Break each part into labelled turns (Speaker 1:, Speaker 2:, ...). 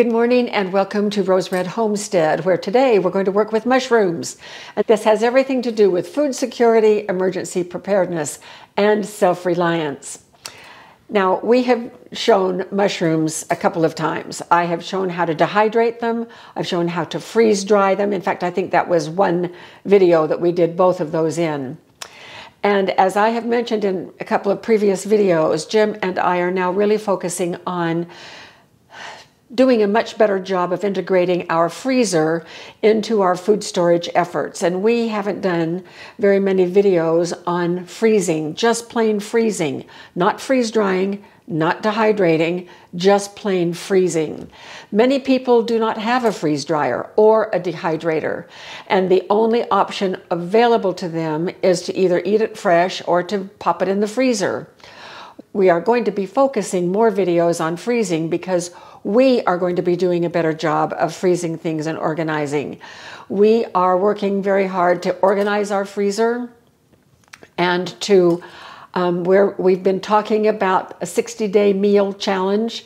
Speaker 1: Good morning and welcome to Rose Red Homestead, where today we're going to work with mushrooms. And this has everything to do with food security, emergency preparedness, and self-reliance. Now, we have shown mushrooms a couple of times. I have shown how to dehydrate them. I've shown how to freeze dry them. In fact, I think that was one video that we did both of those in. And as I have mentioned in a couple of previous videos, Jim and I are now really focusing on doing a much better job of integrating our freezer into our food storage efforts. And we haven't done very many videos on freezing, just plain freezing, not freeze drying, not dehydrating, just plain freezing. Many people do not have a freeze dryer or a dehydrator, and the only option available to them is to either eat it fresh or to pop it in the freezer. We are going to be focusing more videos on freezing because we are going to be doing a better job of freezing things and organizing. We are working very hard to organize our freezer and to where we've been talking about a 60-day meal challenge.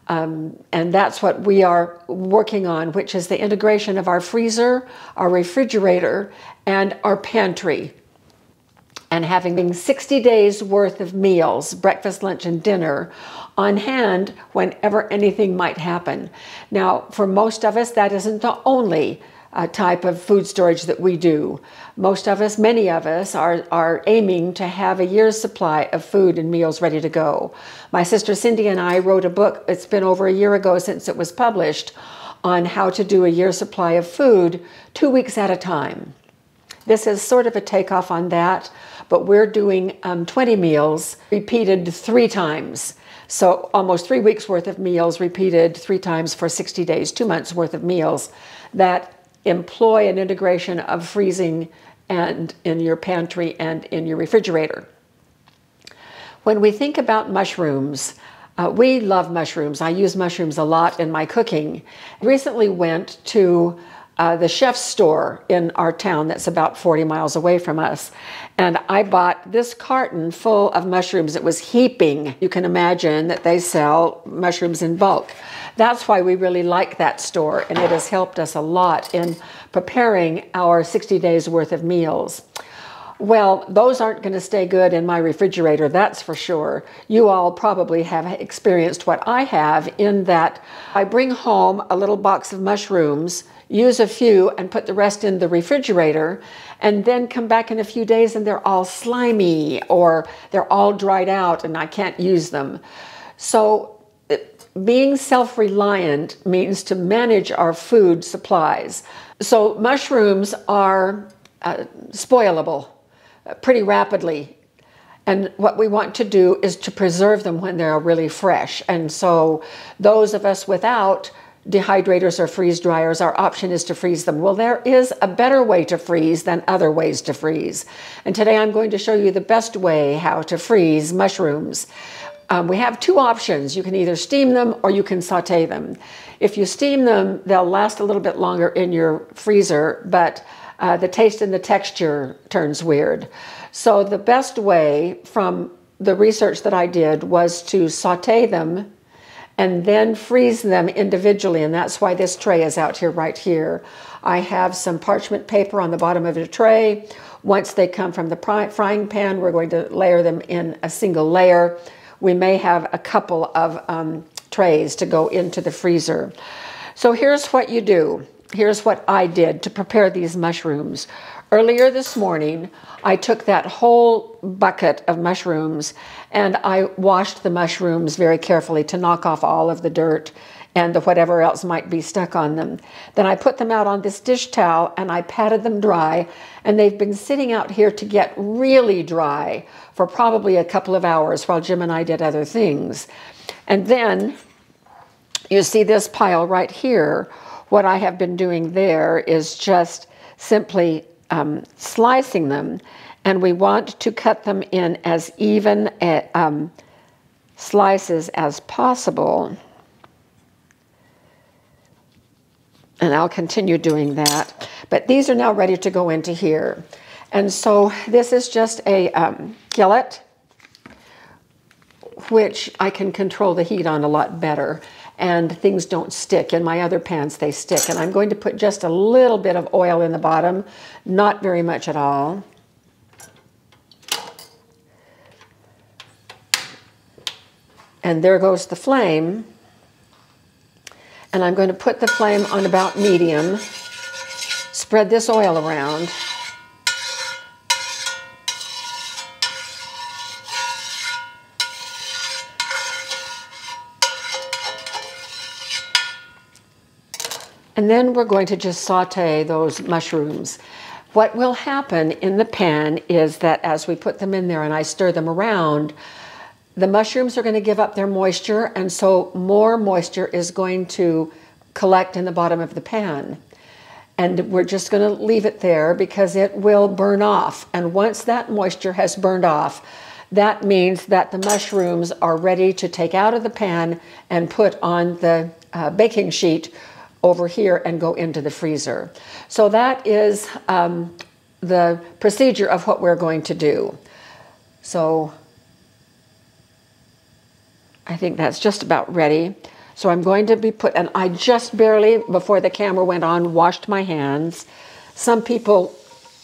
Speaker 1: And that's what we are working on, which is the integration of our freezer, our refrigerator, and our pantry. And having 60 days worth of meals, breakfast, lunch, and dinner on hand whenever anything might happen. Now, for most of us, that isn't the only type of food storage that we do. Most of us, many of us, are aiming to have a year's supply of food and meals ready to go. My sister Cindy and I wrote a book, it's been over a year ago since it was published, on how to do a year's supply of food 2 weeks at a time. This is sort of a takeoff on that, but we're doing 20 meals repeated 3 times. So almost 3 weeks worth of meals repeated 3 times for 60 days, 2 months worth of meals that employ an integration of freezing and in your pantry and in your refrigerator. When we think about mushrooms, we love mushrooms. I use mushrooms a lot in my cooking. I recently went to the chef's store in our town that's about 40 miles away from us. And I bought this carton full of mushrooms. It was heaping. You can imagine that they sell mushrooms in bulk. That's why we really like that store, and it has helped us a lot in preparing our 60 days worth of meals. Well, those aren't going to stay good in my refrigerator, that's for sure. You all probably have experienced what I have in that I bring home a little box of mushrooms, use a few and put the rest in the refrigerator, and then come back in a few days and they're all slimy or they're all dried out and I can't use them. So being self-reliant means to manage our food supplies. So mushrooms are spoilable pretty rapidly. And what we want to do is to preserve them when they're really fresh. And so those of us without dehydrators or freeze dryers, our option is to freeze them. Well, there is a better way to freeze than other ways to freeze. And today I'm going to show you the best way how to freeze mushrooms. We have 2 options. You can either steam them or you can saute them. If you steam them, they'll last a little bit longer in your freezer, but the taste and the texture turns weird. So the best way from the research that I did was to saute them and then freeze them individually, and that's why this tray is out here right here. I have some parchment paper on the bottom of the tray. Once they come from the frying pan, we're going to layer them in a single layer. We may have a couple of trays to go into the freezer. So here's what you do. Here's what I did to prepare these mushrooms. Earlier this morning, I took that whole bucket of mushrooms and I washed the mushrooms very carefully to knock off all of the dirt and whatever else might be stuck on them. Then I put them out on this dish towel and I patted them dry, and they've been sitting out here to get really dry for probably a couple of hours while Jim and I did other things. And then you see this pile right here. What I have been doing there is just simply slicing them, and we want to cut them in as even slices as possible. And I'll continue doing that. But these are now ready to go into here. And so this is just a skillet, which I can control the heat on a lot better. and things don't stick. In my other pans, they stick. And I'm going to put just a little bit of oil in the bottom, not very much at all. And there goes the flame. And I'm going to put the flame on about medium. Spread this oil around. And then we're going to just saute those mushrooms. What will happen in the pan is that as we put them in there and I stir them around, the mushrooms are going to give up their moisture, and so more moisture is going to collect in the bottom of the pan. And we're just going to leave it there because it will burn off. And once that moisture has burned off, that means that the mushrooms are ready to take out of the pan and put on the baking sheet over here and go into the freezer. So that is the procedure of what we're going to do. So I think that's just about ready. So I'm going to be and I just barely, before the camera went on, washed my hands. Some people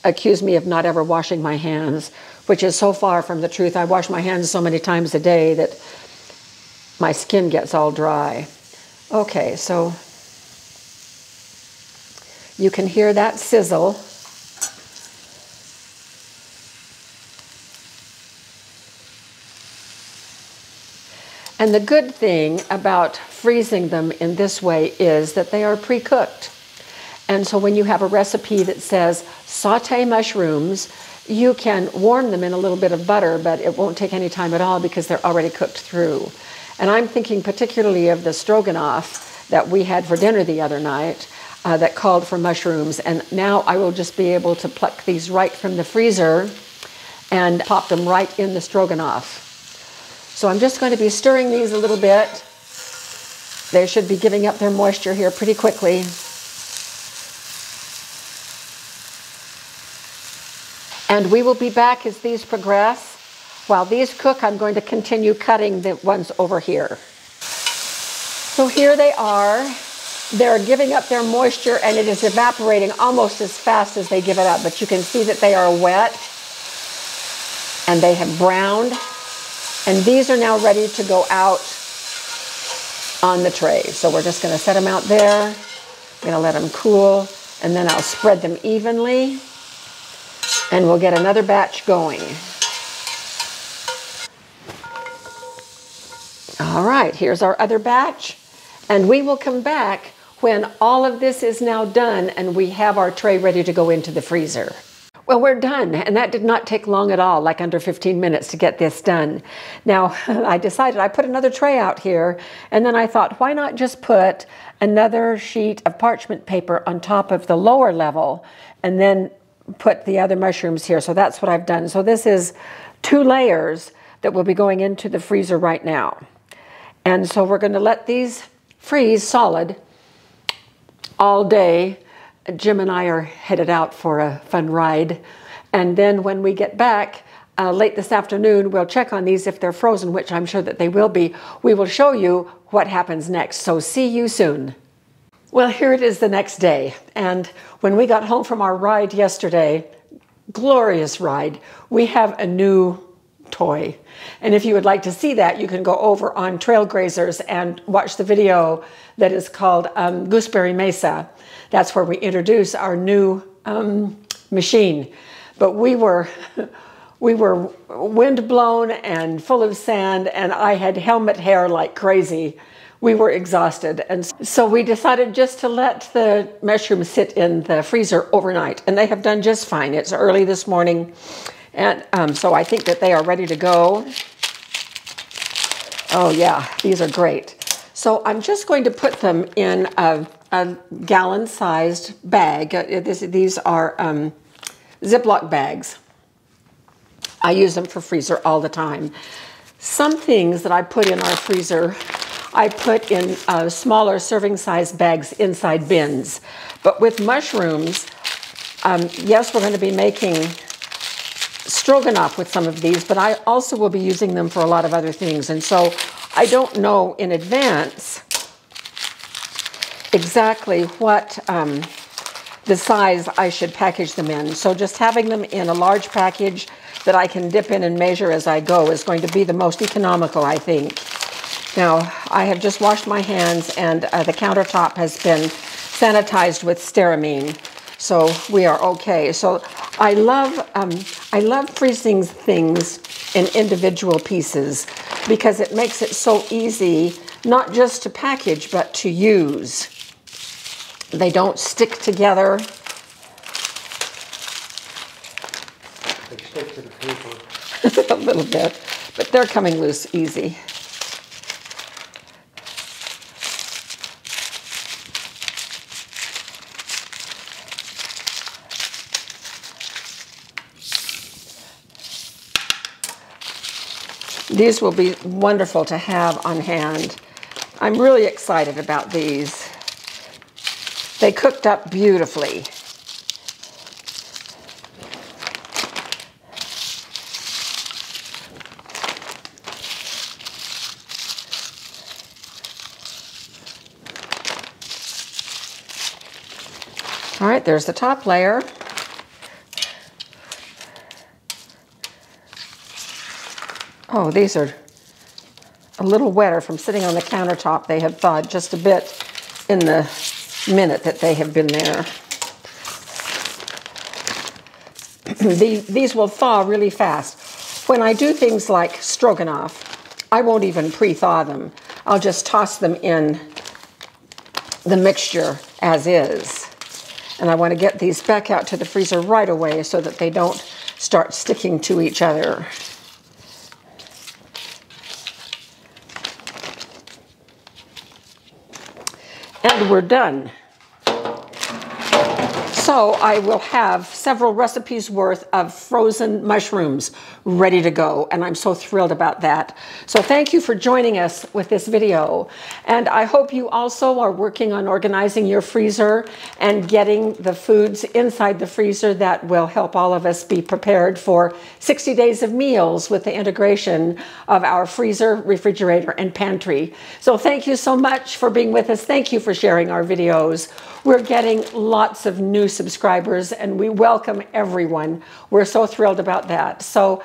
Speaker 1: accuse me of not ever washing my hands, which is so far from the truth. I wash my hands so many times a day that my skin gets all dry. Okay, so you can hear that sizzle. And the good thing about freezing them in this way is that they are pre-cooked. And so when you have a recipe that says saute mushrooms, you can warm them in a little bit of butter, but it won't take any time at all because they're already cooked through. And I'm thinking particularly of the stroganoff that we had for dinner the other night that called for mushrooms. And now I will just be able to pluck these right from the freezer and pop them right in the stroganoff. So I'm just going to be stirring these a little bit. They should be giving up their moisture here pretty quickly. And we will be back as these progress. While these cook, I'm going to continue cutting the ones over here. So here they are. They're giving up their moisture and it is evaporating almost as fast as they give it up. But you can see that they are wet and they have browned. And these are now ready to go out on the tray. So we're just going to set them out there. I'm going to let them cool, and then I'll spread them evenly, and we'll get another batch going. All right, here's our other batch, and we will come back when all of this is now done and we have our tray ready to go into the freezer. Well, we're done, and that did not take long at all, like under 15 minutes to get this done. Now, I decided I put another tray out here, and then I thought, why not just put another sheet of parchment paper on top of the lower level, and then put the other mushrooms here. So that's what I've done. So this is 2 layers that will be going into the freezer right now. And so we're going to let these freeze solid all day. Jim and I are headed out for a fun ride. And then when we get back late this afternoon, we'll check on these if they're frozen, which I'm sure that they will be. We will show you what happens next. So see you soon. Well, here it is the next day. And when we got home from our ride yesterday, glorious ride, we have a new toy. And if you would like to see that, you can go over on Trailgrazers and watch the video that is called Gooseberry Mesa. That's where we introduce our new machine. But we were wind blown and full of sand, and I had helmet hair like crazy. We were exhausted, and so we decided just to let the mushrooms sit in the freezer overnight, and they have done just fine. It's early this morning, and so I think that they are ready to go. Oh yeah, these are great. So I'm just going to put them in a gallon-sized bag. These are Ziploc bags. I use them for freezer all the time. Some things that I put in our freezer, I put in smaller serving-size bags inside bins. But with mushrooms, yes, we're going to be making stroganoff with some of these, but I also will be using them for a lot of other things. And so I don't know in advance exactly what the size I should package them in. So just having them in a large package that I can dip in and measure as I go is going to be the most economical, I think. Now, I have just washed my hands, and the countertop has been sanitized with Stearamine, so we are okay. So I love freezing things in individual pieces because it makes it so easy, not just to package, but to use. They don't stick together.
Speaker 2: They stick to the paper.
Speaker 1: A little bit, but they're coming loose easy. These will be wonderful to have on hand. I'm really excited about these. They cooked up beautifully. All right, there's the top layer. Oh, these are a little wetter from sitting on the countertop. They have thawed just a bit in the minute that they have been there. These will thaw really fast. When I do things like stroganoff, I won't even pre-thaw them. I'll just toss them in the mixture as is. And I want to get these back out to the freezer right away so that they don't start sticking to each other. And we're done. So I will have several recipes worth of frozen mushrooms ready to go, and I'm so thrilled about that. So thank you for joining us with this video, and I hope you also are working on organizing your freezer and getting the foods inside the freezer that will help all of us be prepared for 60 days of meals with the integration of our freezer, refrigerator, and pantry. So thank you so much for being with us. Thank you for sharing our videos. We're getting lots of new subscribers, and we welcome everyone. We're so thrilled about that. So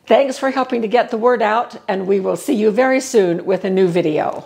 Speaker 1: thanks for helping to get the word out, and we will see you very soon with a new video.